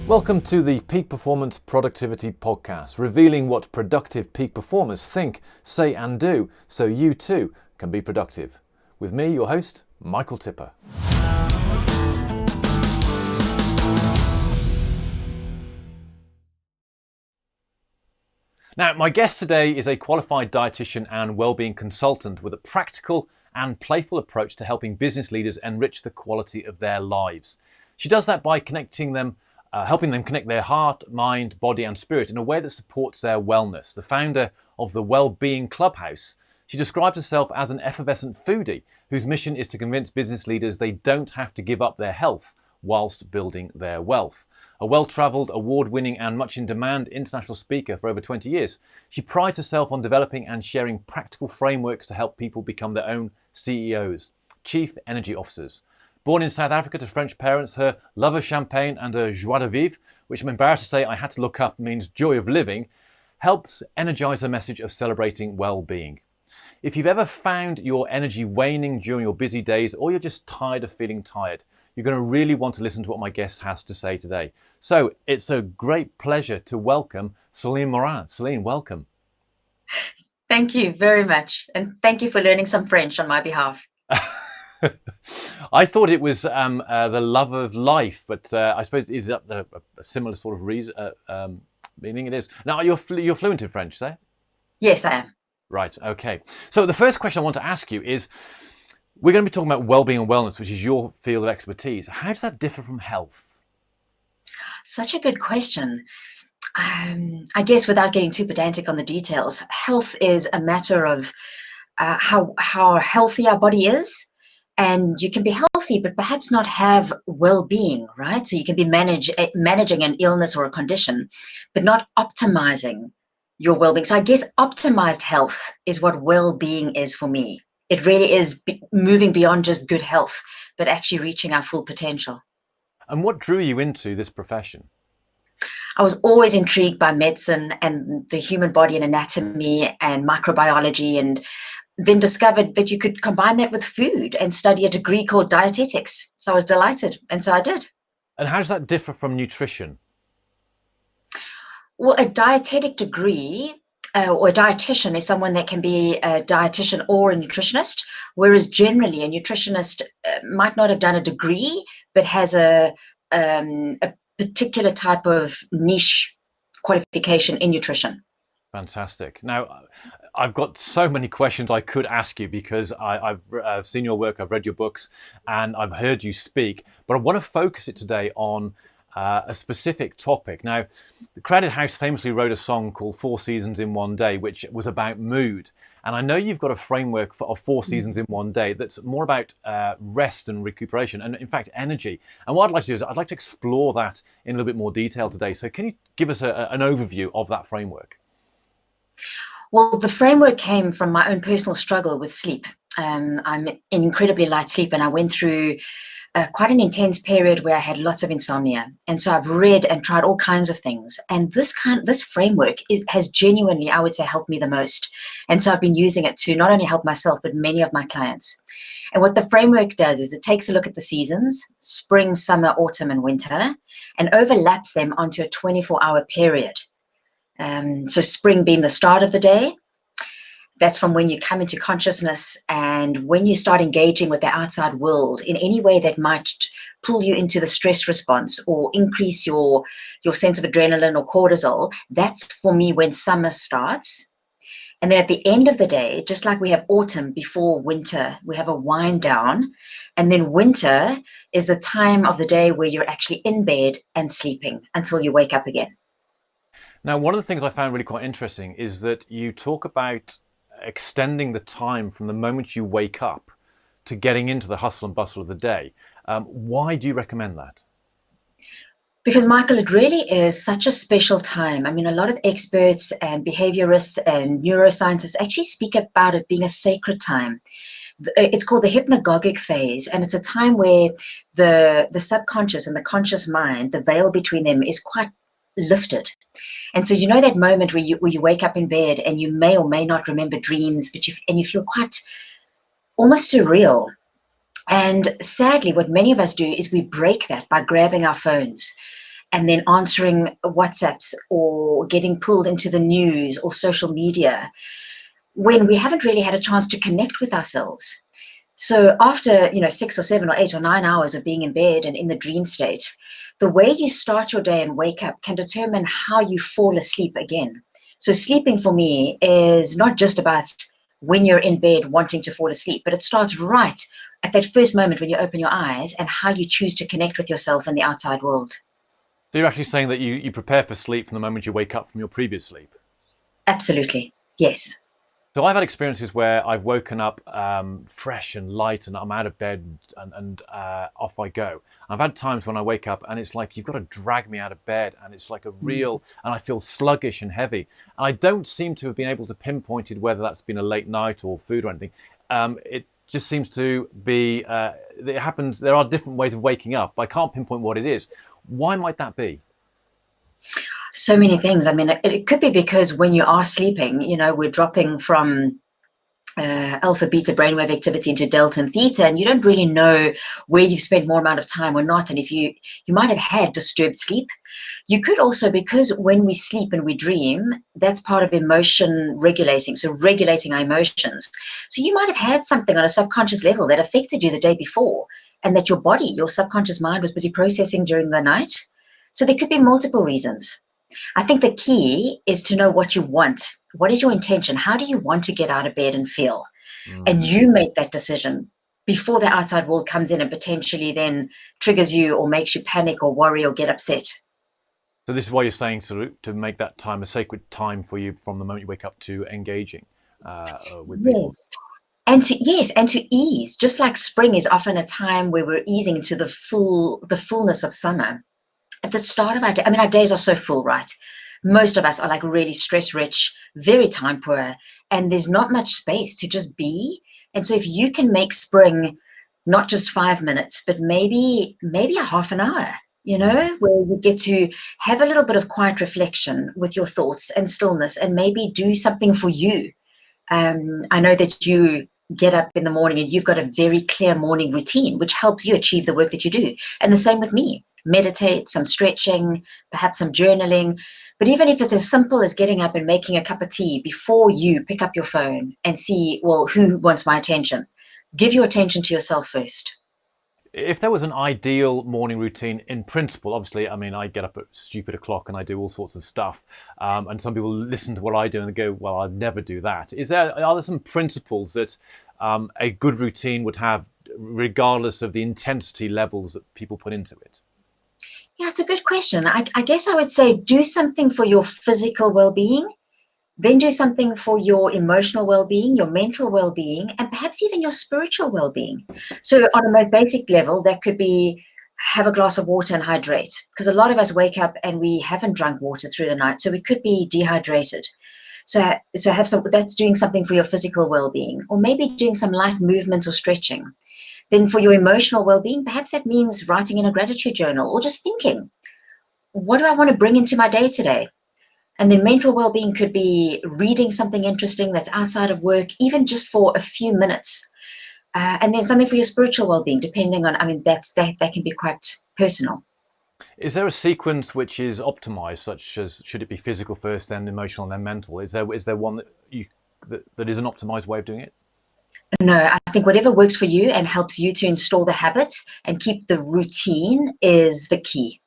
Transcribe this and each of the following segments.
Welcome to the Peak Performance Productivity Podcast, revealing what productive peak performers think, say and do, so you too can be productive. With me, your host, Michael Tipper. Now, my guest today is a qualified dietitian and wellbeing consultant with a practical and playful approach to helping business leaders enrich the quality of their lives. She does that by helping them connect their heart, mind, body and spirit in a way that supports their wellness. The founder of the Wellbeing Clubhouse, she describes herself as an effervescent foodie whose mission is to convince business leaders they don't have to give up their health whilst building their wealth. A well-travelled, award-winning and much in demand international speaker for over 20 years, she prides herself on developing and sharing practical frameworks to help people become their own CEOs, Chief Energy Officers. Born in South Africa to French parents, her love of champagne and her joie de vivre, which I'm embarrassed to say I had to look up means joy of living, helps energise her message of celebrating well-being. If you've ever found your energy waning during your busy days or you're just tired of feeling tired, you're going to really want to listen to what my guest has to say today. So it's a great pleasure to welcome Celynn Morin. Celynn, welcome. Thank you very much. And thank you for learning some French on my behalf. I thought it was the love of life, but I suppose is that a similar sort of reason, meaning? It is. Now, you're fluent in French, say? Yes, I am. Right, okay. So the first question I want to ask you is, we're going to be talking about well-being and wellness, which is your field of expertise. How does that differ from health? Such a good question. I guess without getting too pedantic on the details, health is a matter of how healthy our body is. And you can be healthy, but perhaps not have well-being, right? So you can be managing an illness or a condition, but not optimizing your well-being. So I guess optimized health is what well-being is for me. It really is moving beyond just good health, but actually reaching our full potential. And what drew you into this profession? I was always intrigued by medicine and the human body and anatomy and microbiology, and then discovered that you could combine that with food and study a degree called dietetics. So I was delighted, and so I did. And how does that differ from nutrition? Well, a dietetic degree or a dietitian is someone that can be a dietitian or a nutritionist, whereas generally a nutritionist might not have done a degree, but has a particular type of niche qualification in nutrition. Fantastic. Now, I've got so many questions I could ask you because I've seen your work, I've read your books, and I've heard you speak. But I want to focus it today on a specific topic. Now, the Crowded House famously wrote a song called 4 Seasons in One Day, which was about mood. And I know you've got a framework of 4 seasons in one day that's more about rest and recuperation and, in fact, energy. And what I'd like to do is I'd like to explore that in a little bit more detail today. So can you give us an overview of that framework? Well, the framework came from my own personal struggle with sleep. I'm an incredibly light sleeper, and I went through quite an intense period where I had lots of insomnia. And so I've read and tried all kinds of things. And this framework has genuinely, I would say, helped me the most. And so I've been using it to not only help myself, but many of my clients. And what the framework does is it takes a look at the seasons, spring, summer, autumn, and winter, and overlaps them onto a 24-hour period. So spring being the start of the day, that's from when you come into consciousness and when you start engaging with the outside world in any way that might pull you into the stress response or increase your sense of adrenaline or cortisol. That's for me when summer starts. And then at the end of the day, just like we have autumn before winter, we have a wind down. And then winter is the time of the day where you're actually in bed and sleeping until you wake up again. Now, one of the things I found really quite interesting is that you talk about extending the time from the moment you wake up to getting into the hustle and bustle of the day. Why do you recommend that? Because, Michael, it really is such a special time. I mean, a lot of experts and behaviorists and neuroscientists actually speak about it being a sacred time. It's called the hypnagogic phase, and it's a time where the subconscious and the conscious mind, the veil between them is quite lifted. And so you know that moment where you wake up in bed and you may or may not remember dreams, but you feel quite almost surreal. And sadly, what many of us do is we break that by grabbing our phones. and then answering WhatsApps or getting pulled into the news or social media, when we haven't really had a chance to connect with ourselves. So after 6 or 7 or 8 or 9 hours of being in bed and in the dream state, the way you start your day and wake up can determine how you fall asleep again. So sleeping for me is not just about when you're in bed wanting to fall asleep, but it starts right at that first moment when you open your eyes and how you choose to connect with yourself and the outside world. So you're actually saying that you prepare for sleep from the moment you wake up from your previous sleep? Absolutely, yes. So I've had experiences where I've woken up fresh and light, and I'm out of bed and off I go. I've had times when I wake up and it's like you've got to drag me out of bed, and it's like a real, and I feel sluggish and heavy. And I don't seem to have been able to pinpoint whether that's been a late night or food or anything. It just seems to be, it happens, there are different ways of waking up. I can't pinpoint what it is. Why might that be? So many things. I mean, it could be because when you are sleeping, we're dropping from alpha beta brainwave activity into delta and theta, and you don't really know where you've spent more amount of time or not. And if you might have had disturbed sleep. You could also, because when we sleep and we dream, that's part of emotion regulating, so regulating our emotions. So you might have had something on a subconscious level that affected you the day before, and that your body, your subconscious mind, was busy processing during the night. So there could be multiple reasons. I think the key is to know what you want. What is your intention? How do you want to get out of bed and feel? And you make that decision before the outside world comes in and potentially then triggers you or makes you panic or worry or get upset. So this is why you're saying to make that time a sacred time for you from the moment you wake up to engaging with people. Yes. And to ease, just like spring is often a time where we're easing to the fullness of summer. At the start of our day, I mean, our days are so full, right? Most of us are like really stress rich, very time poor, and there's not much space to just be. And so if you can make spring not just 5 minutes, but maybe a half an hour, where you get to have a little bit of quiet reflection with your thoughts and stillness, and maybe do something for you. I know that you get up in the morning and you've got a very clear morning routine, which helps you achieve the work that you do. And the same with me. Meditate, some stretching, perhaps some journaling. But even if it's as simple as getting up and making a cup of tea before you pick up your phone and see, well, who wants my attention? Give your attention to yourself first. If there was an ideal morning routine in principle, obviously, I mean, I get up at stupid o'clock and I do all sorts of stuff. And some people listen to what I do and they go, well, I'd never do that. Are there some principles that a good routine would have regardless of the intensity levels that people put into it? Yeah, it's a good question. I guess I would say do something for your physical well-being, then do something for your emotional well-being, your mental well-being, and perhaps even your spiritual well-being. So on a most basic level, that could be have a glass of water and hydrate, because a lot of us wake up and we haven't drunk water through the night, so we could be dehydrated. So have some, that's doing something for your physical well-being, or maybe doing some light movement or stretching. Then for your emotional well-being, perhaps that means writing in a gratitude journal or just thinking, what do I want to bring into my day today? And then mental well-being could be reading something interesting that's outside of work, even just for a few minutes. And then something for your spiritual well-being, depending on, I mean, that can be quite personal. Is there a sequence which is optimized, such as should it be physical first, then emotional, and then mental? Is there one that is an optimized way of doing it? No, I think whatever works for you and helps you to install the habit and keep the routine is the key.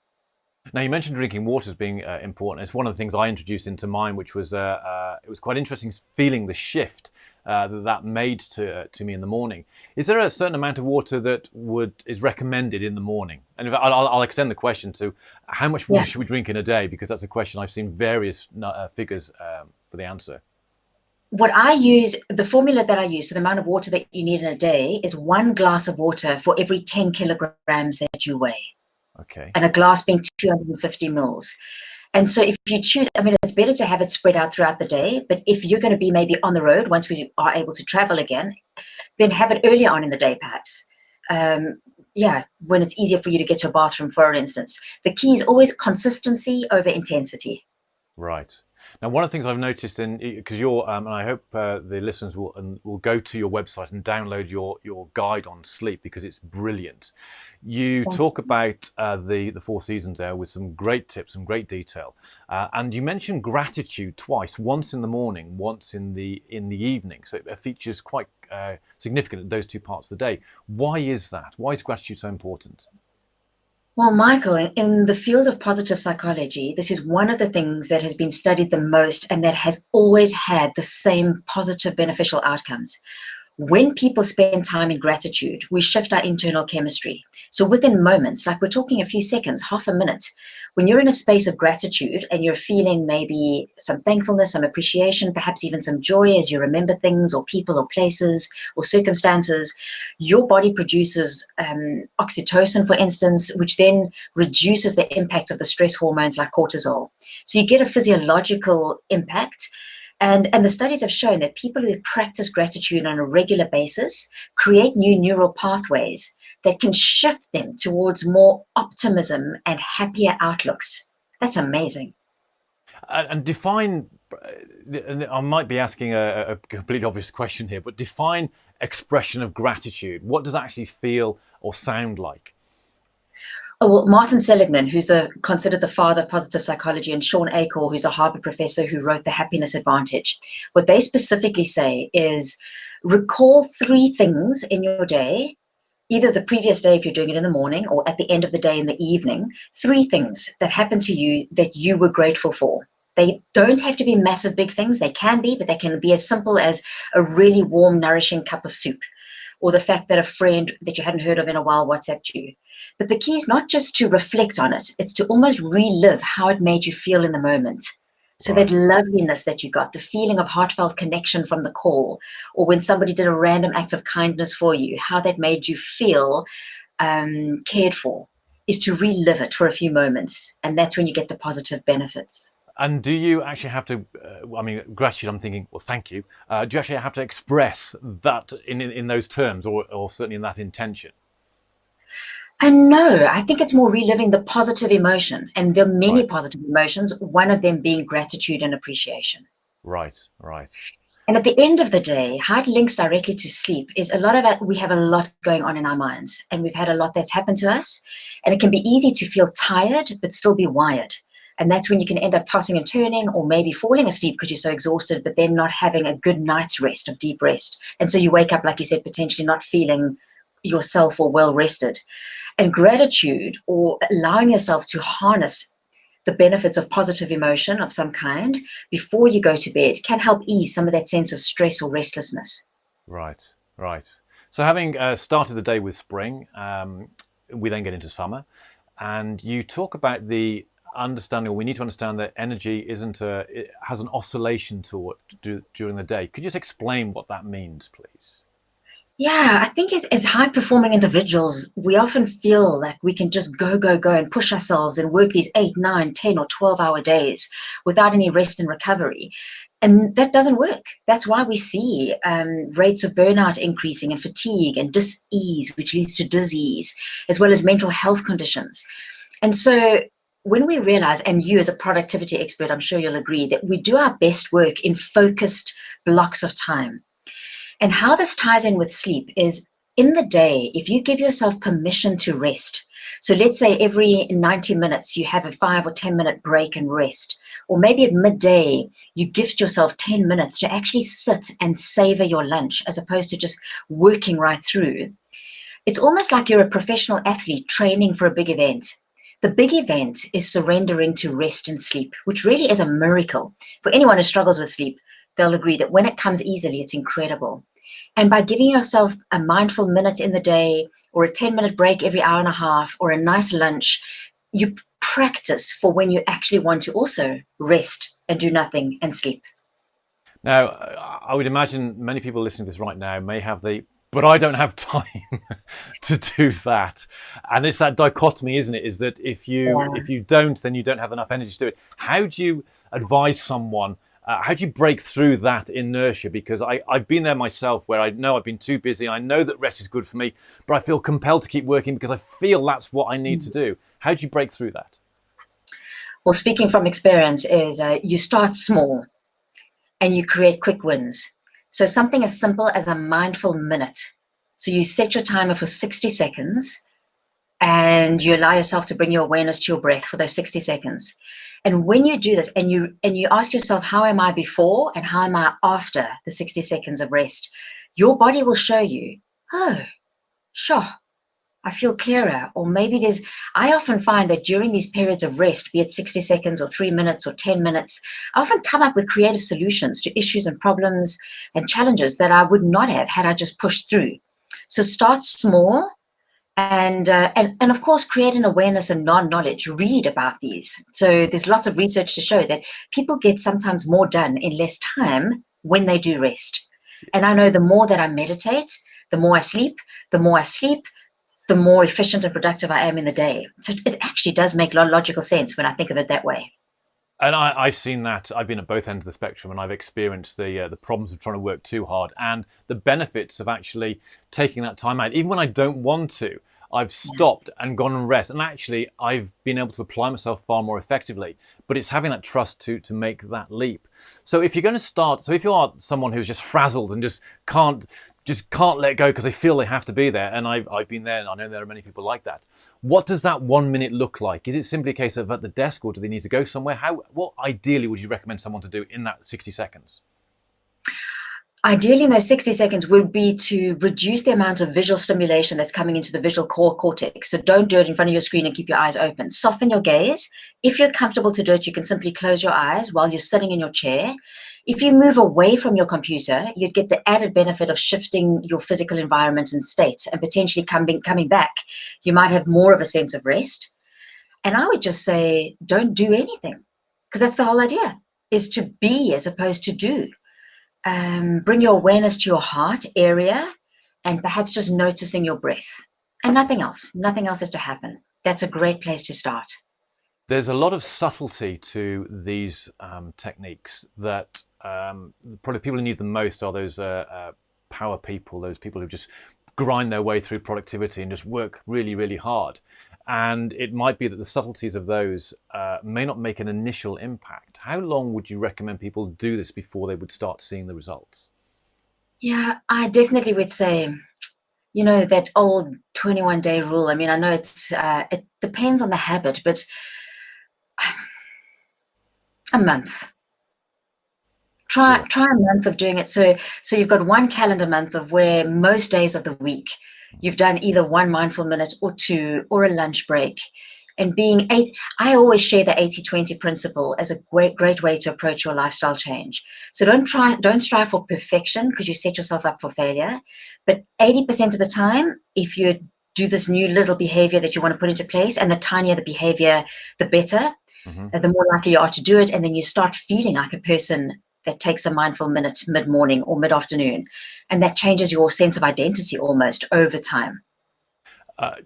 Now, you mentioned drinking water as being important. It's one of the things I introduced into mine, which was it was quite interesting feeling the shift that made to me in the morning. Is there a certain amount of water that is recommended in the morning? And I'll extend the question to how much water should we drink in a day, because that's a question I've seen various figures for the answer. What I use, the formula that I use, so the amount of water that you need in a day is 1 glass of water for every 10 kilograms that you weigh. Okay. And a glass being 250 mils. And so if you choose, I mean, it's better to have it spread out throughout the day, but if you're going to be maybe on the road once we are able to travel again, then have it earlier on in the day, perhaps. When it's easier for you to get to a bathroom, for instance. The key is always consistency over intensity. Right. Now, one of the things I've noticed because you're, and I hope the listeners will go to your website and download your guide on sleep because it's brilliant. You talk about the 4 seasons there with some great tips, some great detail, and you mentioned gratitude twice, once in the morning, once in the evening. So it features quite significant in those two parts of the day. Why is that? Why is gratitude so important? Well, Michael, in the field of positive psychology, this is one of the things that has been studied the most and that has always had the same positive beneficial outcomes. When people spend time in gratitude, we shift our internal chemistry. So within moments, like we're talking a few seconds, half a minute, when you're in a space of gratitude and you're feeling maybe some thankfulness, some appreciation, perhaps even some joy as you remember things or people or places or circumstances, your body produces oxytocin, for instance, which then reduces the impact of the stress hormones like cortisol. So you get a physiological impact. And the studies have shown that people who practice gratitude on a regular basis create new neural pathways that can shift them towards more optimism and happier outlooks. That's amazing. And define, and I might be asking a completely obvious question here, but define expression of gratitude. What does it actually feel or sound like? Oh, well, Martin Seligman, who's considered the father of positive psychology, and Sean Achor, who's a Harvard professor who wrote The Happiness Advantage, what they specifically say is recall 3 things in your day, either the previous day if you're doing it in the morning or at the end of the day in the evening, 3 things that happened to you that you were grateful for. They don't have to be massive, big things. They can be, but they can be as simple as a really warm, nourishing cup of soup, or the fact that a friend that you hadn't heard of in a while WhatsApped you. But the key is not just to reflect on it, it's to almost relive how it made you feel in the moment. So Right. that loveliness that you got, the feeling of heartfelt connection from the call, or when somebody did a random act of kindness for you, how that made you feel cared for, is to relive it for a few moments. And that's when you get the positive benefits. And do you actually have to, I mean, gratitude, I'm thinking, well, thank you. Do you actually have to express that in those terms or certainly in that intention? And no, I think it's more reliving the positive emotion. And there are many Right, positive emotions, one of them being gratitude and appreciation. right, right. And at the end of the day, how it links directly to sleep is a lot of it, we have a lot going on in our minds, and we've had a lot that's happened to us. And it can be easy to feel tired, but still be wired. And that's when you can end up tossing and turning or maybe falling asleep because you're so exhausted, but then not having a good night's rest of deep rest. And so you wake up, like you said, potentially not feeling yourself or well rested. And gratitude, or allowing yourself to harness the benefits of positive emotion of some kind before you go to bed, can help ease some of that sense of stress or restlessness. Right, right. So having started the day with spring, we then get into summer, and you talk about the understanding, or we need to understand that energy it has an oscillation to it during the day. Could you just explain what that means, please? Yeah, I think as high performing individuals, we often feel like we can just go, go, go and push ourselves and work these 8, 9, 10, or 12-hour days without any rest and recovery. And that doesn't work. That's why we see rates of burnout increasing and fatigue and dis-ease, which leads to disease, as well as mental health conditions. And so when we realize, and you as a productivity expert, I'm sure you'll agree, that we do our best work in focused blocks of time. And how this ties in with sleep is in the day, if you give yourself permission to rest, so let's say every 90 minutes you have a 5 or 10-minute break and rest, or maybe at midday you gift yourself 10 minutes to actually sit and savor your lunch as opposed to just working right through. It's almost like you're a professional athlete training for a big event. The big event is surrendering to rest and sleep, which really is a miracle. For anyone who struggles with sleep, they'll agree that when it comes easily, it's incredible. And by giving yourself a mindful minute in the day, or a 10-minute break every hour and a half, or a nice lunch, you practice for when you actually want to also rest and do nothing and sleep. Now, I would imagine many people listening to this right now may have but I don't have time to do that. And it's that dichotomy, isn't it? Is that if you don't, then you don't have enough energy to do it. How do you advise someone? How do you break through that inertia? Because I've been there myself, where I know I've been too busy. I know that rest is good for me, but I feel compelled to keep working because I feel that's what I need to do. How do you break through that? Well, speaking from experience is you start small and you create quick wins. So something as simple as a mindful minute. So you set your timer for 60 seconds and you allow yourself to bring your awareness to your breath for those 60 seconds. And when you do this and you ask yourself, how am I before and how am I after the 60 seconds of rest? Your body will show you, oh, sure, I feel clearer. Or maybe I often find that during these periods of rest, be it 60 seconds or 3 minutes or 10 minutes, I often come up with creative solutions to issues and problems and challenges that I would not have had I just pushed through. So start small and of course, create an awareness and non-knowledge. Read about these. So there's lots of research to show that people get sometimes more done in less time when they do rest. And I know the more that I meditate, the more I sleep, the more efficient and productive I am in the day. So it actually does make logical sense when I think of it that way. And I've seen that. I've been at both ends of the spectrum, and I've experienced the problems of trying to work too hard and the benefits of actually taking that time out. Even when I don't want to, I've stopped and gone and rest. And actually, I've been able to apply myself far more effectively. But it's having that trust to make that leap. So if you're going to start, so if you are someone who's just frazzled and just can't let go because they feel they have to be there, and I've been there, and I know there are many people like that. What does that 1 minute look like? Is it simply a case of at the desk, or do they need to go somewhere? What ideally would you recommend someone to do in that 60 seconds? Ideally, in those 60 seconds would be to reduce the amount of visual stimulation that's coming into the visual cortex. So don't do it in front of your screen and keep your eyes open. Soften your gaze. If you're comfortable to do it, you can simply close your eyes while you're sitting in your chair. If you move away from your computer, you'd get the added benefit of shifting your physical environment and state, and potentially coming back, you might have more of a sense of rest. And I would just say, don't do anything, because that's the whole idea, is to be as opposed to do. Bring your awareness to your heart area and perhaps just noticing your breath and nothing else. Nothing else has to happen. That's a great place to start. There's a lot of subtlety to these techniques that probably people who need them most are those power people, those people who just grind their way through productivity and just work really, really hard. And it might be that the subtleties of those may not make an initial impact. How long would you recommend people do this before they would start seeing the results? Yeah, I definitely would say, that old 21-day rule. I mean, I know it depends on the habit, but a month. Try a month of doing it. So you've got one calendar month of where most days of the week you've done either one mindful minute or two or a lunch break. And I always share the 80-20 principle as a great way to approach your lifestyle change. So don't strive for perfection, because you set yourself up for failure. But 80% of the time, if you do this new little behavior that you want to put into place, and the tinier the behavior, the better, the more likely you are to do it. And then you start feeling like a person that takes a mindful minute mid-morning or mid-afternoon. And that changes your sense of identity almost over time.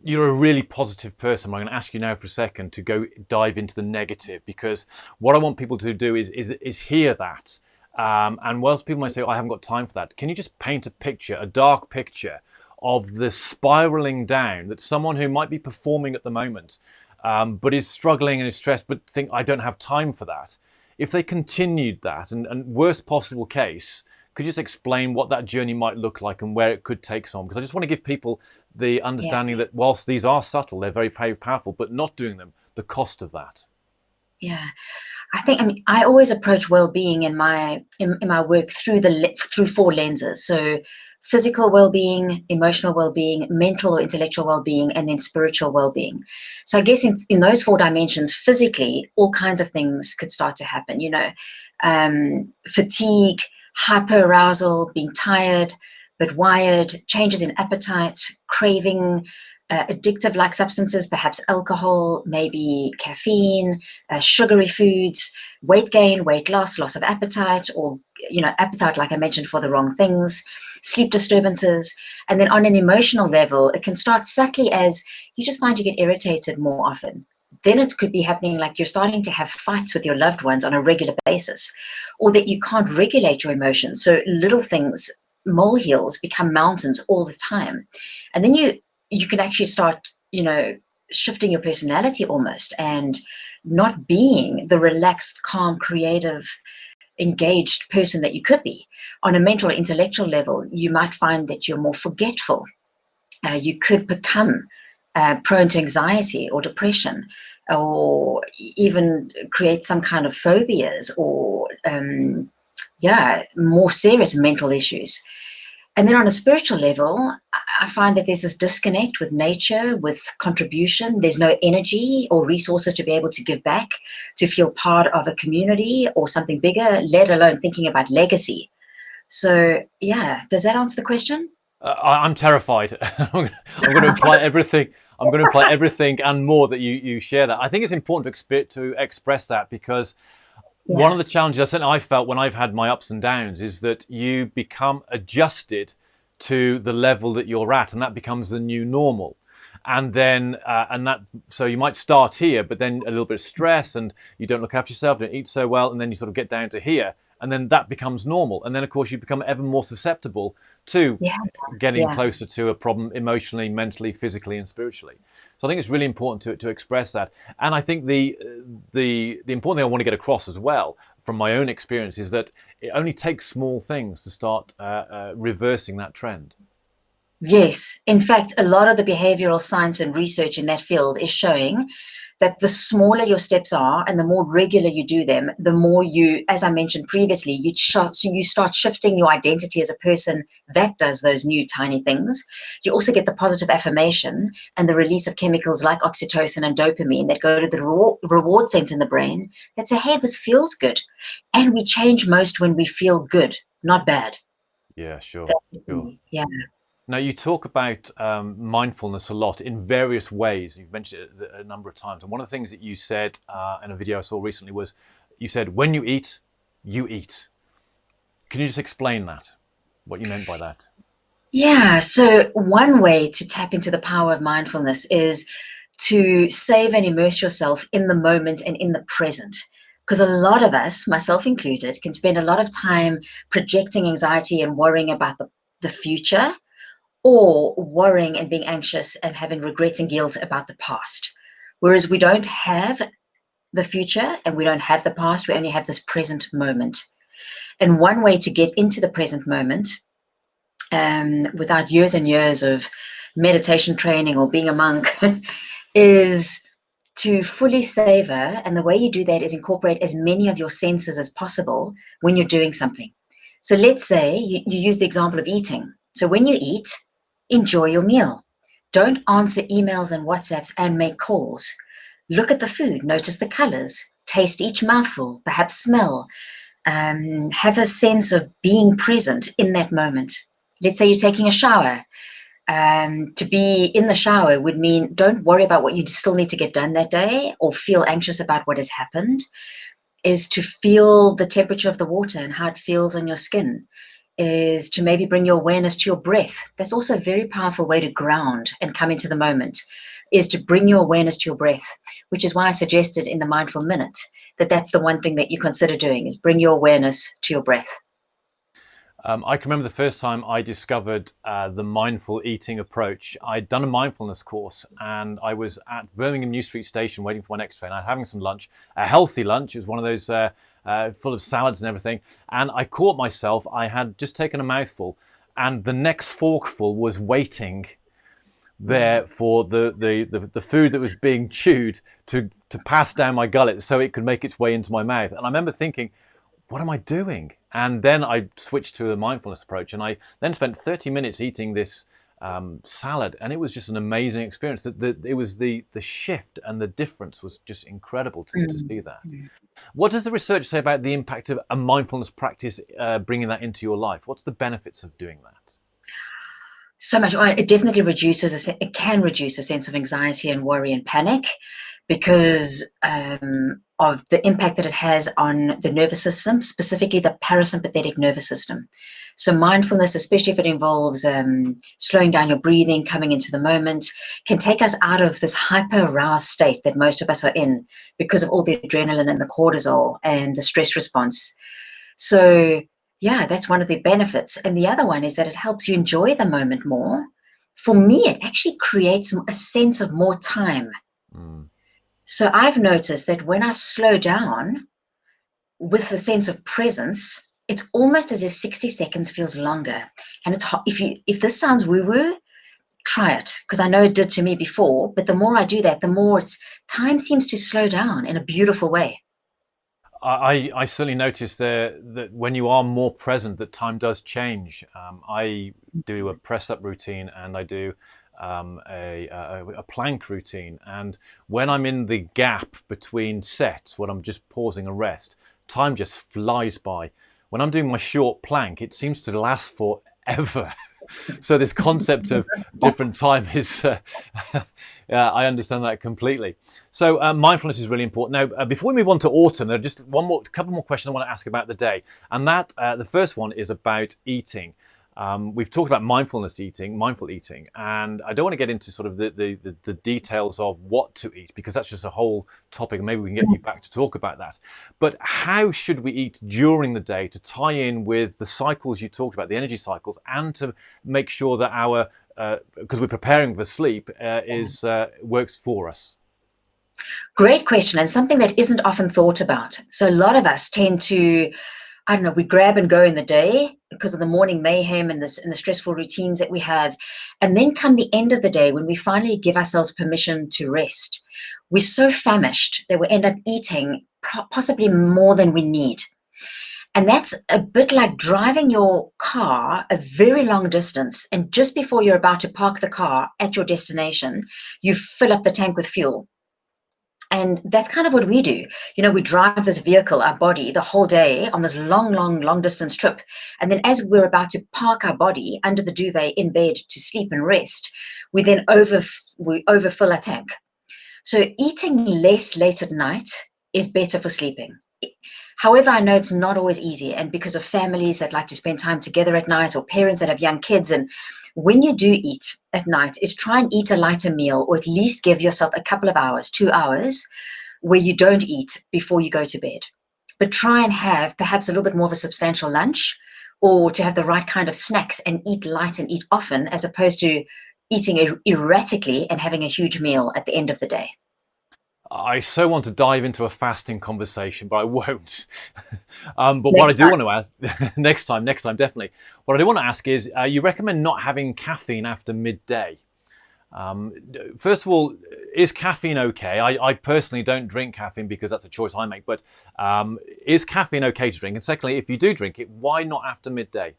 You're a really positive person. I'm going to ask you now for a second to go dive into the negative, because what I want people to do is hear that. And whilst people might say, oh, I haven't got time for that, can you just paint a picture, a dark picture of the spiraling down that someone who might be performing at the moment, but is struggling and is stressed, but think, I don't have time for that. If they continued that, and worst possible case, could you just explain what that journey might look like and where it could take someone? Because I just want to give people the understanding that whilst these are subtle, they're very, very powerful, but not doing them, the cost of that. Yeah, I always approach well-being in my work through four lenses. So physical well-being, emotional well-being, mental or intellectual well-being, and then spiritual well-being. So I guess in those four dimensions, physically, all kinds of things could start to happen. Fatigue, hyperarousal, being tired but wired, changes in appetite, craving, addictive-like substances, perhaps alcohol, maybe caffeine, sugary foods, weight gain, weight loss, loss of appetite, or appetite, like I mentioned, for the wrong things, sleep disturbances. And then on an emotional level, it can start subtly as you just find you get irritated more often. Then it could be happening like you're starting to have fights with your loved ones on a regular basis, or that you can't regulate your emotions. So little things, molehills, become mountains all the time. And then you can actually start, shifting your personality almost, and not being the relaxed, calm, creative, engaged person that you could be. On a mental or intellectual level, you might find that you're more forgetful. You could become prone to anxiety or depression, or even create some kind of phobias, or more serious mental issues. And then on a spiritual level, I find that there's this disconnect with nature, with contribution. There's no energy or resources to be able to give back, to feel part of a community or something bigger, let alone thinking about legacy. So, yeah, does that answer the question? I'm terrified. I'm going to imply everything. I'm going to imply everything and more that you share that. I think it's important to express that, because one of the challenges I felt when I've had my ups and downs is that you become adjusted to the level that you're at, and that becomes the new normal. And then, so you might start here, but then a little bit of stress, and you don't look after yourself, don't eat so well, and then you sort of get down to here, and then that becomes normal. And then, of course, you become ever more susceptible to getting closer to a problem emotionally, mentally, physically, and spiritually. So I think it's really important to express that. And I think the important thing I want to get across as well, from my own experience, is that it only takes small things to start reversing that trend. Yes. In fact, a lot of the behavioral science and research in that field is showing that the smaller your steps are and the more regular you do them, the more you, as I mentioned previously, you start shifting your identity as a person that does those new tiny things. You also get the positive affirmation and the release of chemicals like oxytocin and dopamine that go to the reward center in the brain that say, hey, this feels good. And we change most when we feel good, not bad. Yeah, sure. Yeah. Now, you talk about mindfulness a lot in various ways. You've mentioned it a number of times. And one of the things that you said in a video I saw recently was, you said, when you eat, you eat. Can you just explain that, what you meant by that? Yeah. So one way to tap into the power of mindfulness is to save and immerse yourself in the moment and in the present. Because a lot of us, myself included, can spend a lot of time projecting anxiety and worrying about the future, or worrying and being anxious and having regret and guilt about the past. Whereas we don't have the future and we don't have the past, we only have this present moment. And one way to get into the present moment, without years and years of meditation training or being a monk, is to fully savor. And the way you do that is incorporate as many of your senses as possible when you're doing something. So let's say you use the example of eating. So when you eat, enjoy your meal. Don't answer emails and WhatsApps and make calls. Look at the food, notice the colors, taste each mouthful, perhaps smell, have a sense of being present in that moment. Let's say you're taking a shower. To be in the shower would mean don't worry about what you still need to get done that day or feel anxious about what has happened, is to feel the temperature of the water and how it feels on your skin, is to maybe bring your awareness to your breath. That's also a very powerful way to ground and come into the moment, is to bring your awareness to your breath, which is why I suggested in the Mindful Minute that that's the one thing that you consider doing, is bring your awareness to your breath. I can remember the first time I discovered the mindful eating approach. I'd done a mindfulness course, and I was at Birmingham New Street Station waiting for my next train. I was having some lunch, a healthy lunch. It was one of those full of salads and everything. And I caught myself. I had just taken a mouthful, and the next forkful was waiting there for the food that was being chewed to pass down my gullet so it could make its way into my mouth. And I remember thinking, what am I doing? And then I switched to the mindfulness approach, and I then spent 30 minutes eating this salad, and it was just an amazing experience. It was the shift and the difference was just incredible to see that. What does the research say about the impact of a mindfulness practice bringing that into your life? What's the benefits of doing that? So much. It definitely it can reduce a sense of anxiety and worry and panic, because of the impact that it has on the nervous system, specifically the parasympathetic nervous system. So mindfulness, especially if it involves slowing down your breathing, coming into the moment, can take us out of this hyper-aroused state that most of us are in because of all the adrenaline and the cortisol and the stress response. So yeah, that's one of the benefits. And the other one is that it helps you enjoy the moment more. For me, it actually creates a sense of more time Mm. So I've noticed that when I slow down with the sense of presence, it's almost as if 60 seconds feels longer. And it's if this sounds woo-woo, try it, because I know it did to me before. But the more I do that, the more time seems to slow down in a beautiful way. I certainly notice there that when you are more present, that time does change. I do a press up routine and I do a plank routine. And when I'm in the gap between sets, when I'm just pausing a rest, time just flies by. When I'm doing my short plank, it seems to last forever. So this concept of different time is, I understand that completely. So mindfulness is really important. Now, before we move on to autumn, there are just couple more questions I want to ask about the day, and that the first one is about eating. We've talked about mindful eating, and I don't want to get into sort of the details of what to eat because that's just a whole topic. Maybe we can get you back to talk about that. But how should we eat during the day to tie in with the cycles you talked about, the energy cycles, and to make sure that our because we're preparing for sleep works for us? Great question, and something that isn't often thought about. So a lot of us tend to, I don't know, we grab and go in the day because of the morning mayhem and the stressful routines that we have. And then come the end of the day, when we finally give ourselves permission to rest, we're so famished that we end up eating possibly more than we need. And that's a bit like driving your car a very long distance. And just before you're about to park the car at your destination, you fill up the tank with fuel. And that's kind of what we do. We drive this vehicle, our body, the whole day on this long distance trip. And then as we're about to park our body under the duvet in bed to sleep and rest, we then overfill our tank. So eating less late at night is better for sleeping. However, I know it's not always easy, and because of families that like to spend time together at night or parents that have young kids. And when you do eat at night, is try and eat a lighter meal, or at least give yourself a couple of hours, 2 hours, where you don't eat before you go to bed. But try and have perhaps a little bit more of a substantial lunch, or to have the right kind of snacks and eat light and eat often, as opposed to eating erratically and having a huge meal at the end of the day. I so want to dive into a fasting conversation, but I won't. But what I do want to ask next time, definitely. What I do want to ask is, you recommend not having caffeine after midday. First of all, is caffeine okay? I personally don't drink caffeine because that's a choice I make. But is caffeine okay to drink? And secondly, if you do drink it, why not after midday?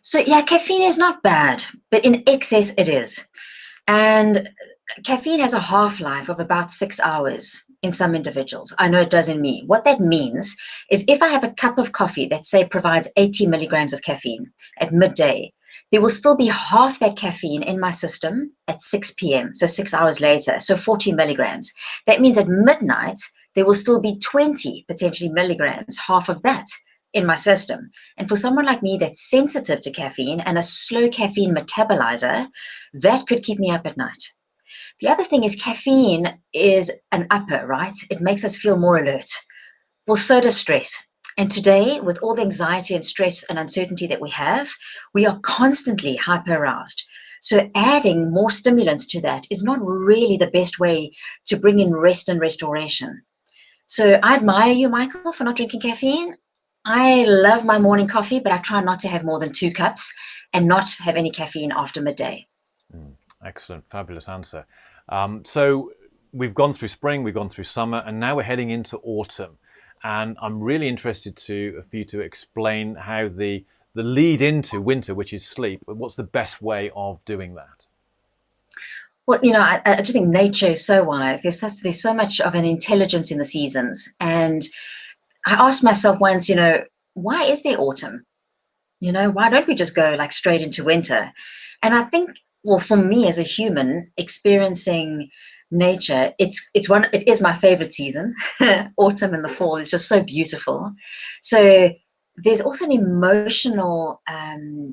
So yeah, caffeine is not bad, but in excess it is. And caffeine has a half-life of about 6 hours in some individuals. I know it does in me. What that means is if I have a cup of coffee that, say, provides 80 milligrams of caffeine at midday, there will still be half that caffeine in my system at 6 p.m., so 6 hours later, so 40 milligrams. That means at midnight, there will still be 20 potentially milligrams, half of that in my system. And for someone like me that's sensitive to caffeine and a slow caffeine metabolizer, that could keep me up at night. The other thing is caffeine is an upper, right? It makes us feel more alert. Well, so does stress. And today, with all the anxiety and stress and uncertainty that we have, we are constantly hyper-aroused. So adding more stimulants to that is not really the best way to bring in rest and restoration. So I admire you, Michael, for not drinking caffeine. I love my morning coffee, but I try not to have more than 2 cups and not have any caffeine after midday. Excellent, fabulous answer. So we've gone through spring, we've gone through summer, and now we're heading into autumn. And I'm really interested for you to explain how the lead into winter, which is sleep, what's the best way of doing that? Well, I just think nature is so wise. There's so much of an intelligence in the seasons. And I asked myself once, why is there autumn? Why don't we just go like straight into winter? And I think, well, for me as a human experiencing nature, it is my favorite season. Autumn and the fall is just so beautiful. So there's also an emotional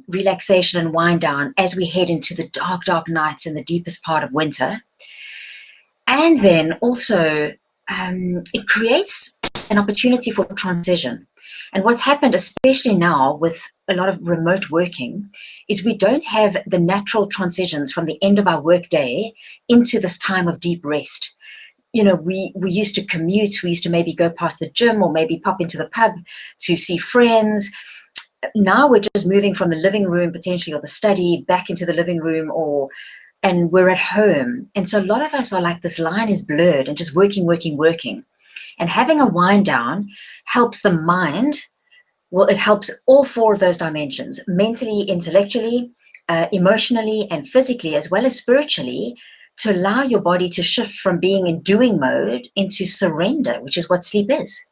relaxation and wind down as we head into the dark nights in the deepest part of winter. And then also it creates an opportunity for transition. And what's happened, especially now with a lot of remote working is we don't have the natural transitions from the end of our work day into this time of deep rest. We used to commute, we used to maybe go past the gym or maybe pop into the pub to see friends. Now we're just moving from the living room potentially or the study back into the living room, and we're at home. And so a lot of us are like, this line is blurred and just working. And having a wind down helps the mind. Well, it helps all four of those dimensions: mentally, intellectually, emotionally, and physically, as well as spiritually, to allow your body to shift from being in doing mode into surrender, which is what sleep is.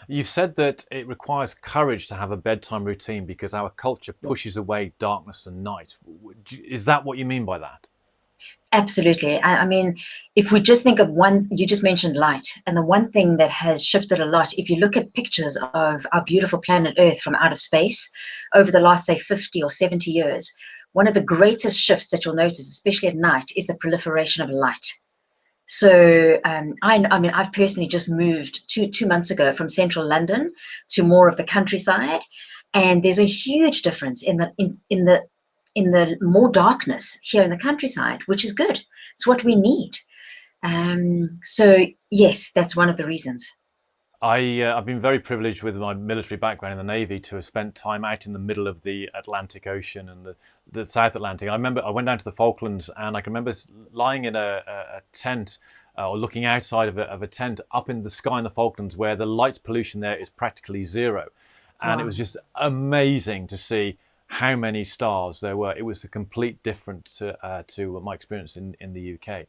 You've said that it requires courage to have a bedtime routine because our culture pushes away darkness and night. Is that what you mean by that? Absolutely. I mean, if we just think of one, you just mentioned light, and the one thing that has shifted a lot, if you look at pictures of our beautiful planet Earth from outer space over the last, say, 50 or 70 years, one of the greatest shifts that you'll notice, especially at night, is the proliferation of light. So I mean, I've personally just moved 2 months ago from central London to more of the countryside, and there's a huge difference in the more darkness here in the countryside, which is good. It's what we need. So yes, that's one of the reasons. I've been very privileged with my military background in the Navy to have spent time out in the middle of the Atlantic Ocean and the South Atlantic. I remember I went down to the Falklands, and I can remember lying in a tent or looking outside of a tent up in the sky in the Falklands, where the light pollution there is practically zero. And It was just amazing to see how many stars there were. It was a complete difference to my experience in the UK.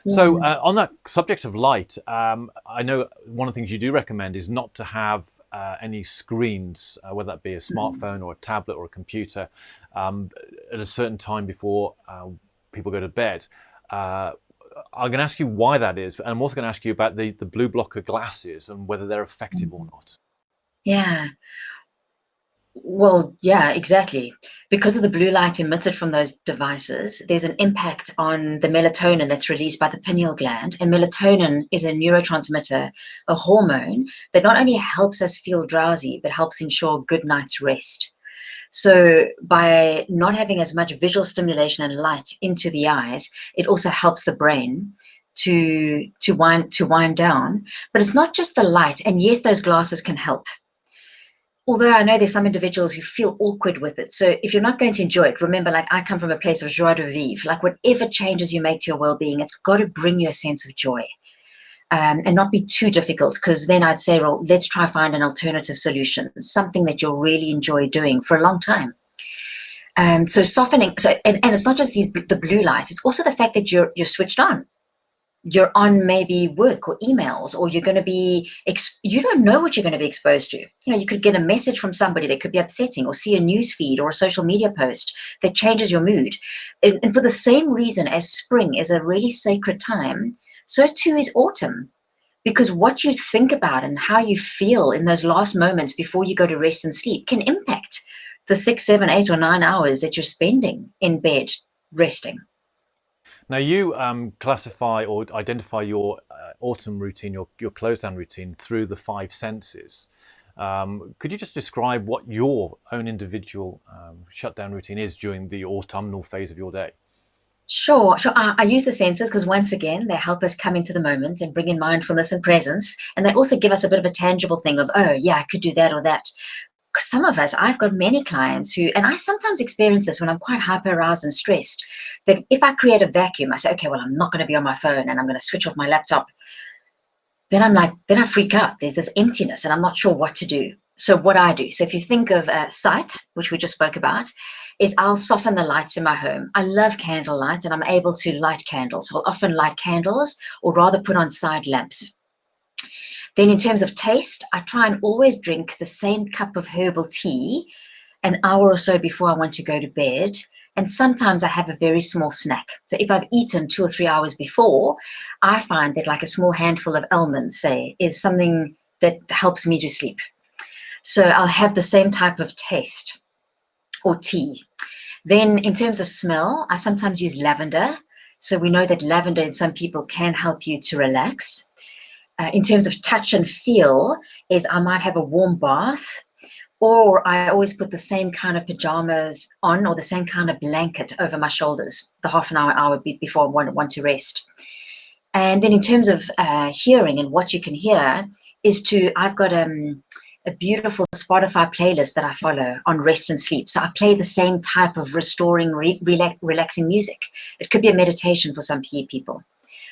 So on that subject of light, I know one of the things you do recommend is not to have any screens, whether that be a smartphone or a tablet or a computer, at a certain time before people go to bed. I'm going to ask you why that is, and I'm also going to ask you about the blue blocker glasses and whether they're effective or not. Yeah. Well, yeah, exactly. Because of the blue light emitted from those devices, there's an impact on the melatonin that's released by the pineal gland. And melatonin is a neurotransmitter, a hormone that not only helps us feel drowsy, but helps ensure good night's rest. So by not having as much visual stimulation and light into the eyes, it also helps the brain to wind down. But it's not just the light. And yes, those glasses can help. Although I know there's some individuals who feel awkward with it. So if you're not going to enjoy it, remember, like, I come from a place of joie de vivre. Like, whatever changes you make to your well-being, it's got to bring you a sense of joy, and not be too difficult, because then I'd say, well, let's try find an alternative solution, something that you'll really enjoy doing for a long time. So softening, and it's not just the blue light, it's also the fact that you're switched on. You're on maybe work or emails, or you're going to be, you don't know what you're going to be exposed to. You could get a message from somebody that could be upsetting, or see a news feed or a social media post that changes your mood. And for the same reason as spring is a really sacred time, so too is autumn. Because what you think about and how you feel in those last moments before you go to rest and sleep can impact the 6, 7, 8, or 9 hours that you're spending in bed resting. Now, you classify or identify your autumn routine, your close down routine, through the 5 senses. Could you just describe what your own individual shutdown routine is during the autumnal phase of your day? Sure. I use the senses because, once again, they help us come into the moment and bring in mindfulness and presence. And they also give us a bit of a tangible thing of, oh, yeah, I could do that or that. Some of us, I've got many clients who, and I sometimes experience this when I'm quite hyper aroused and stressed, that if I create a vacuum, I say, okay, well, I'm not going to be on my phone and I'm going to switch off my laptop. Then I freak out. There's this emptiness and I'm not sure what to do. So what I do, so if you think of sight, which we just spoke about, is I'll soften the lights in my home. I love candle light, and I'm able to light candles. So I'll often light candles, or rather put on side lamps. Then in terms of taste, I try and always drink the same cup of herbal tea an hour or so before I want to go to bed. And sometimes I have a very small snack. So if I've eaten 2 or 3 hours before, I find that like a small handful of almonds, say, is something that helps me to sleep. So I'll have the same type of taste or tea. Then in terms of smell, I sometimes use lavender. So we know that lavender in some people can help you to relax. In terms of touch and feel, is I might have a warm bath, Or I always put the same kind of pajamas on or the same kind of blanket over my shoulders the half an hour before I want to rest. And then in terms of hearing and what you can hear I've got a beautiful Spotify playlist that I follow on rest and sleep. So I play the same type of restoring, relaxing music. It could be a meditation for some people.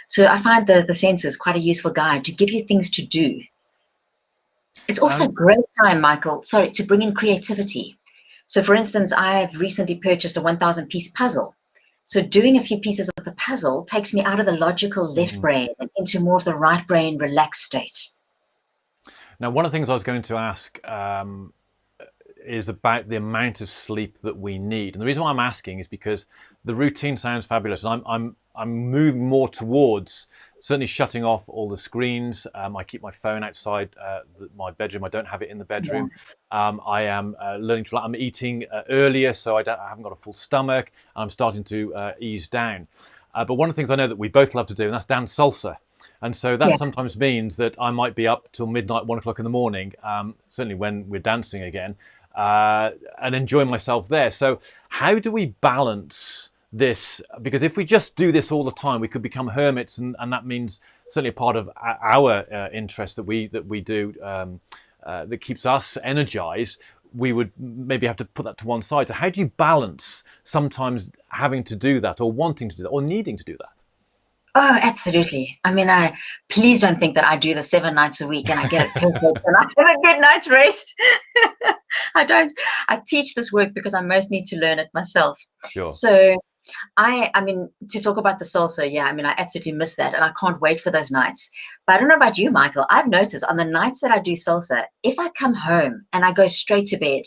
So I find the senses quite a useful guide to give you things to do. It's also a great time, Michael, to bring in creativity. So for instance, I've recently purchased a 1,000-piece puzzle. So doing a few pieces of the puzzle takes me out of the logical left brain and into more of the right brain relaxed state. Now, one of the things I was going to ask is about the amount of sleep that we need. And the reason why I'm asking is because the routine sounds fabulous. And I'm moving more towards certainly shutting off all the screens. I keep my phone outside my bedroom. I don't have it in the bedroom. I am learning to. I'm eating earlier, so I haven't got a full stomach. And I'm starting to ease down. But one of the things I know that we both love to do, and that's dance salsa. And so that sometimes means that I might be up till midnight, 1 o'clock in the morning, certainly when we're dancing again, and enjoying myself there. So how do we balance this? Because if we just do this all the time, we could become hermits, and that means certainly a part of our interest that we do that keeps us energized. We would maybe have to put that to one side. So how do you balance sometimes having to do that, or wanting to do that, or needing to do that? Oh, absolutely. I mean, please don't think that I do this 7 nights a week and I get it perfect and I have a good night's rest. I don't. I teach this work because I most need to learn it myself. Sure. So I mean, to talk about the salsa, I mean, I absolutely miss that and I can't wait for those nights. But I don't know about you, Michael. I've noticed on the nights that I do salsa, if I come home and I go straight to bed,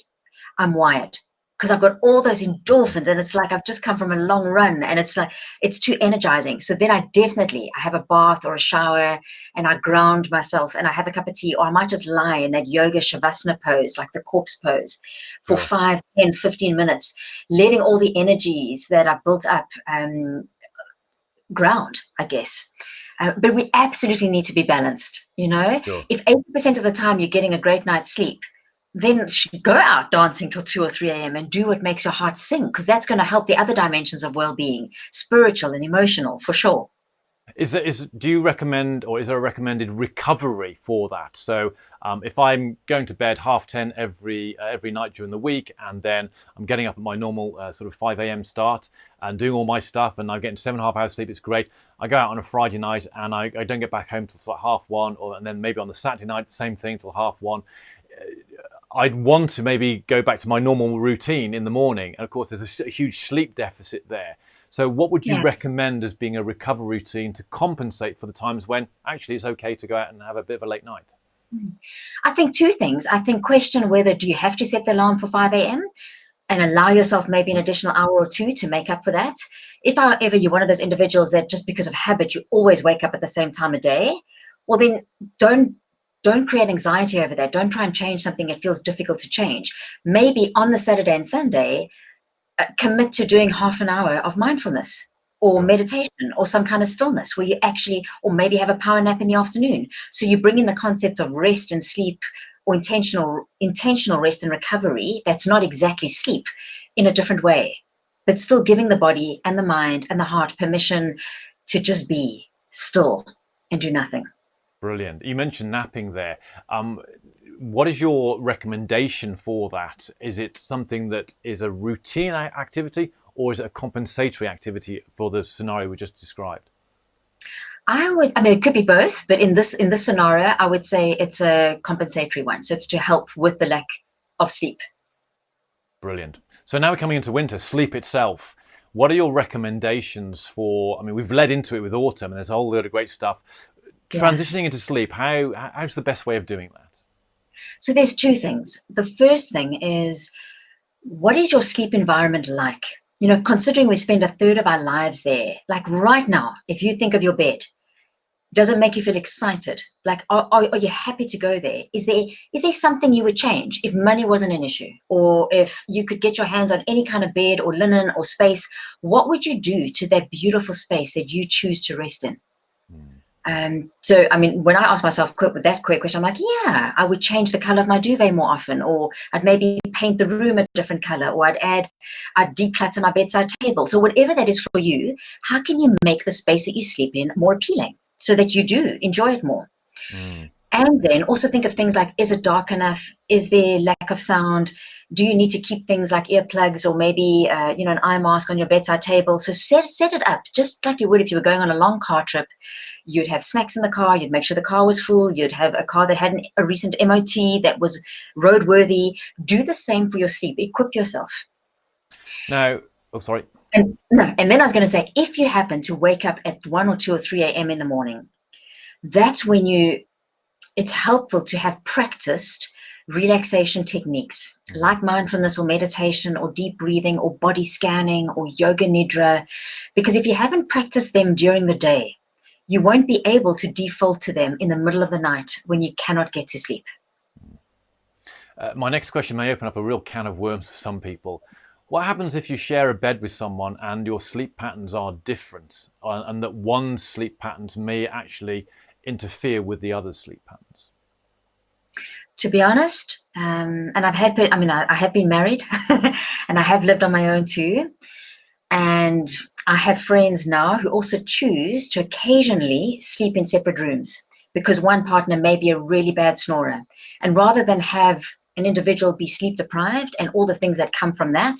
I'm wired. Because I've got all those endorphins and it's like I've just come from a long run and it's like it's too energizing. So then I have a bath or a shower and I ground myself and I have a cup of tea, or I might just lie in that yoga shavasana pose, like the corpse pose, for 5, 10, 15 minutes, letting all the energies that are built up ground, I guess. But we absolutely need to be balanced, Sure. If 80% of the time you're getting a great night's sleep, then go out dancing till 2 or 3 a.m. and do what makes your heart sing, because that's going to help the other dimensions of well-being, spiritual and emotional, for sure. Do you recommend, or is there a recommended recovery for that? So if I'm going to bed 10:30 every night during the week, and then I'm getting up at my normal sort of 5 a.m. start and doing all my stuff, and I'm getting 7.5 hours sleep, it's great. I go out on a Friday night and I don't get back home till like 1:30, and then maybe on the Saturday night, the same thing till 1:30. I'd want to maybe go back to my normal routine in the morning. And of course, there's a huge sleep deficit there. So what would you recommend as being a recovery routine to compensate for the times when actually it's okay to go out and have a bit of a late night? I think 2 things. I think question whether do you have to set the alarm for 5 a.m. and allow yourself maybe an additional hour or 2 to make up for that. If, however, you're one of those individuals that just because of habit, you always wake up at the same time of day, well, then don't create anxiety over that. Don't try and change something that feels difficult to change. Maybe on the Saturday and Sunday, commit to doing half an hour of mindfulness or meditation or some kind of stillness where you actually, or maybe have a power nap in the afternoon. So you bring in the concept of rest and sleep, or intentional rest and recovery that's not exactly sleep, in a different way, but still giving the body and the mind and the heart permission to just be still and do nothing. Brilliant. You mentioned napping there. What is your recommendation for that? Is it something that is a routine activity, or is it a compensatory activity for the scenario we just described? I mean, it could be both, but in this scenario, I would say it's a compensatory one. So it's to help with the lack of sleep. Brilliant. So now we're coming into winter, sleep itself. What are your recommendations for, I mean, we've led into it with autumn and there's a whole load of great stuff. Transitioning into sleep, how's the best way of doing that? So there's 2 things. The first thing is, what is your sleep environment like? Considering we spend 1/3 of our lives there, like right now, if you think of your bed, does it make you feel excited? Like, are you happy to go there? Is there something you would change if money wasn't an issue, or if you could get your hands on any kind of bed or linen or space? What would you do to that beautiful space that you choose to rest in? So, I mean, when I ask myself that quick question, I'm like, yeah, I would change the color of my duvet more often, or I'd maybe paint the room a different color, or I'd declutter my bedside table. So whatever that is for you, how can you make the space that you sleep in more appealing so that you do enjoy it more? And then also think of things like, is it dark enough? Is there lack of sound? Do you need to keep things like earplugs or maybe, an eye mask on your bedside table? So set it up just like you would if you were going on a long car trip. You'd have snacks in the car. You'd make sure the car was full. You'd have a car that had a recent MOT that was roadworthy. Do the same for your sleep. Equip yourself. Now, oh, sorry. And then I was going to say, if you happen to wake up at 1 or 2 or 3 a.m. in the morning, that's when it's helpful to have practiced relaxation techniques like mindfulness or meditation or deep breathing or body scanning or yoga nidra, because if you haven't practiced them during the day, you won't be able to default to them in the middle of the night when you cannot get to sleep. My next question may open up a real can of worms for some people. What happens if you share a bed with someone and your sleep patterns are different, and that one's sleep patterns may actually interfere with the other's sleep patterns? To be honest, and I have been married and I have lived on my own too. And I have friends now who also choose to occasionally sleep in separate rooms because one partner may be a really bad snorer. And rather than have an individual be sleep deprived and all the things that come from that,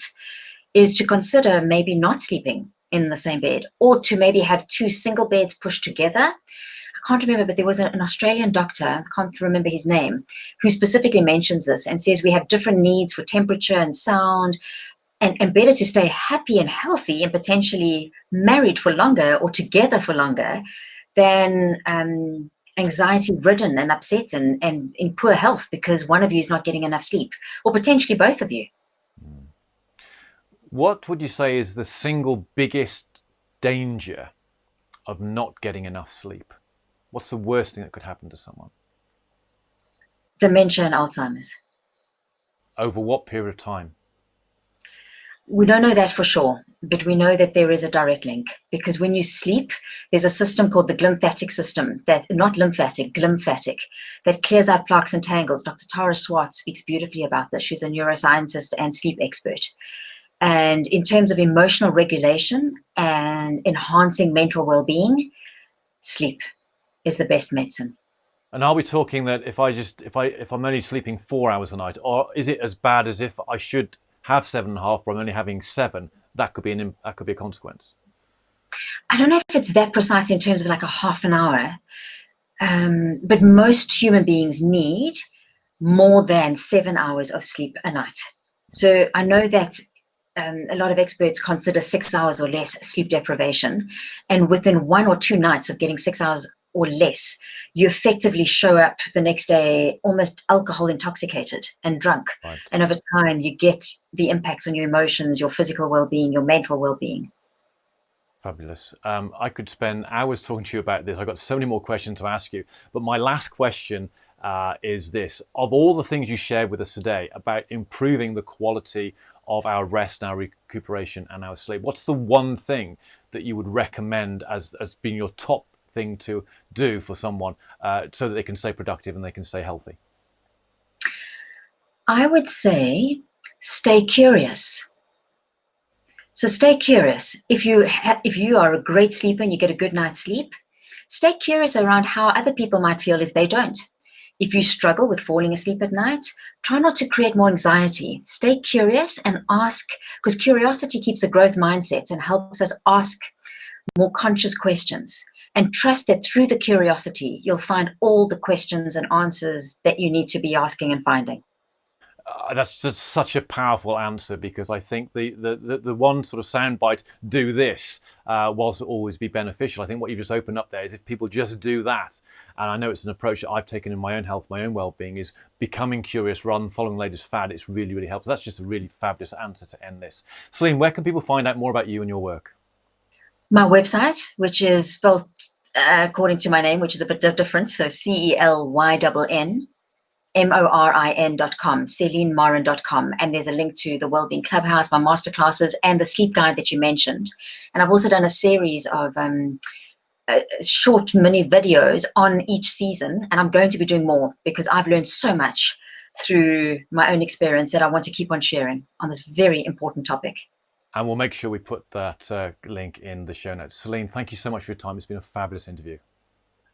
is to consider maybe not sleeping in the same bed, or to maybe have 2 single beds pushed together. I can't remember, but there was an Australian doctor, I can't remember his name, who specifically mentions this and says we have different needs for temperature and sound, and better to stay happy and healthy and potentially married for longer or together for longer than anxiety ridden and upset and in poor health because one of you is not getting enough sleep, or potentially both of you. What would you say is the single biggest danger of not getting enough sleep? What's the worst thing that could happen to someone? Dementia and Alzheimer's. Over what period of time? We don't know that for sure, but we know that there is a direct link because when you sleep, there's a system called the glymphatic system, glymphatic, that clears out plaques and tangles. Dr. Tara Swart speaks beautifully about this. She's a neuroscientist and sleep expert. And in terms of emotional regulation and enhancing mental well-being, sleep is the best medicine. And are we talking that if I'm only sleeping 4 hours a night, or is it as bad as if I should have 7.5, but I'm only having 7? That could be a consequence. I don't know if it's that precise in terms of like a half an hour, but most human beings need more than 7 hours of sleep a night. So I know that a lot of experts consider 6 hours or less sleep deprivation, and within 1 or 2 nights of getting 6 hours or less, you effectively show up the next day almost alcohol intoxicated and drunk. Right. And over time, you get the impacts on your emotions, your physical well-being, your mental well-being. Fabulous. I could spend hours talking to you about this. I've got so many more questions to ask you. But my last question is this. Of all the things you shared with us today about improving the quality of our rest, our recuperation, and our sleep, what's the one thing that you would recommend as being your top thing to do for someone so that they can stay productive and they can stay healthy? I would say stay curious. So stay curious. If you are a great sleeper and you get a good night's sleep, stay curious around how other people might feel if they don't. If you struggle with falling asleep at night, try not to create more anxiety. Stay curious and ask, because curiosity keeps a growth mindset and helps us ask more conscious questions. And trust that through the curiosity, you'll find all the questions and answers that you need to be asking and finding. That's just such a powerful answer, because I think the one sort of soundbite, do this, whilst it always be beneficial. I think what you've just opened up there is if people just do that, and I know it's an approach that I've taken in my own health, my own well-being, is becoming curious rather than following the latest fad. It's really, really helpful. That's just a really fabulous answer to end this. Celynn, where can people find out more about you and your work? My website, which is spelled according to my name, which is a bit different, so CELYNN MORIN.com, CelynNMorin.com, and there's a link to the Wellbeing Clubhouse, my masterclasses, and the sleep guide that you mentioned. And I've also done a series of short mini videos on each season, and I'm going to be doing more because I've learned so much through my own experience that I want to keep on sharing on this very important topic. And we'll make sure we put that link in the show notes. Celynn, thank you so much for your time. It's been a fabulous interview.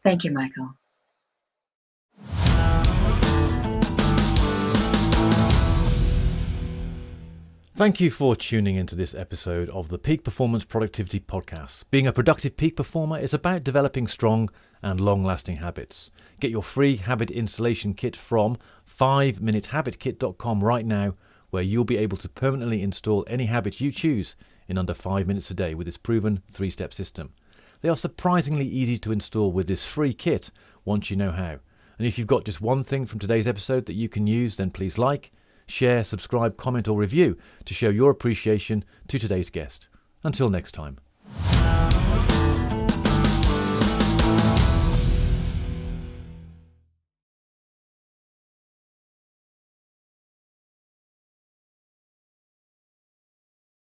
Thank you, Michael. Thank you for tuning into this episode of the Peak Performance Productivity Podcast. Being a productive peak performer is about developing strong and long-lasting habits. Get your free habit installation kit from 5minutehabitkit.com right now, where you'll be able to permanently install any habit you choose in under 5 minutes a day with this proven 3-step system. They are surprisingly easy to install with this free kit once you know how. And if you've got just one thing from today's episode that you can use, then please like, share, subscribe, comment or review to show your appreciation to today's guest. Until next time.